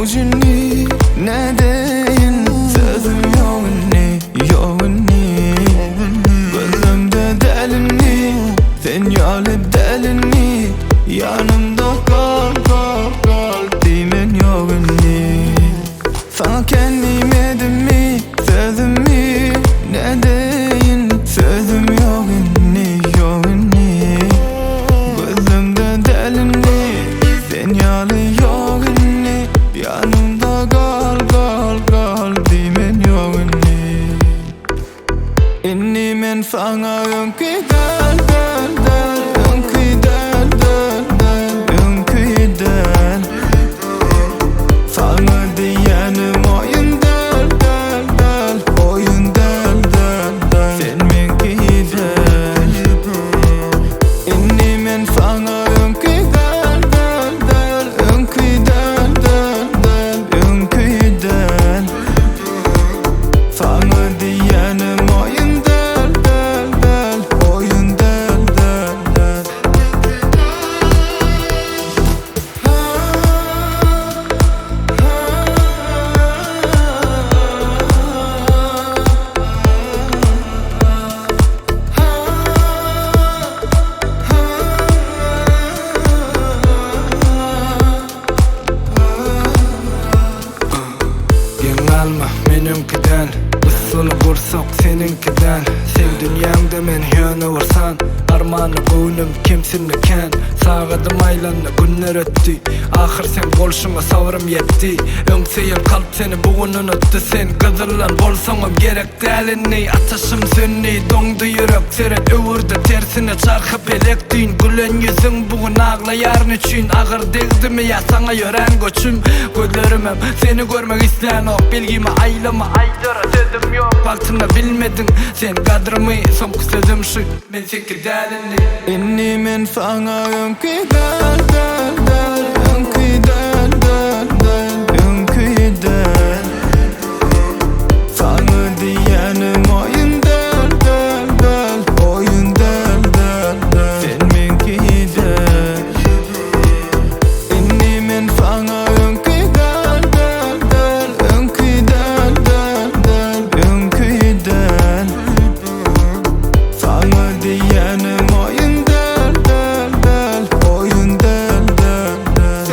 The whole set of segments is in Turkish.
Mevcuni ne deyin sözüm yok inni, yok inni. Gözümde delini, sen yalı delini. Yanımda kal kal kal dimen yok inni. Sana kendim edim mi sözümü, ne deyin sözüm yok inni, yok inni. Gözümde delini, sen yalı yok inni. Yanımda kal kal kal dimen yok inni. İnni men sana önkü del del del, önkü del del del, önkü del. Sana diyenim oyun del del del, oyun del del del, sen menki del. İnni men sana önkü del del del, önkü del del del, önkü del. Sana diyenim oyun del del del, oyun del del del. Alma menimkiden, usulü vursak seninkiden. Sen dünyamda men hiyana vursan, armanı koynum kimsin miken. Sağadım aylanla günler öttü, ahir sen bolşuna savrım yetti. Öngseyen kalp seni bugün unuttu. Sen kızırlan bolsanım gerek değelinni. Ataşım sönni, dondu yürek seret övürdü tersine çarkıp elektin. Gülen yüzün bugün ağlayarın üçün. Ağır değildi mi ya sana yören göçüm. Gözlerim hem seni görmek isteyen ok. Bilgimi aylama aylara dedim yok. Baktığında bilmedin sen kadrımı, son sözüm şu, ben seki değelinni. İnni men sana önkü del del del, önkü del del del, önkü del. Sana diyenim oyun del del del, oyun del del del, sen menki del. İnni men sana önkü del del del, önkü del del del, önkü del. Sana diyenim oyun del del del, oyun del del del.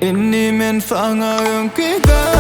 İnni men sana önkü del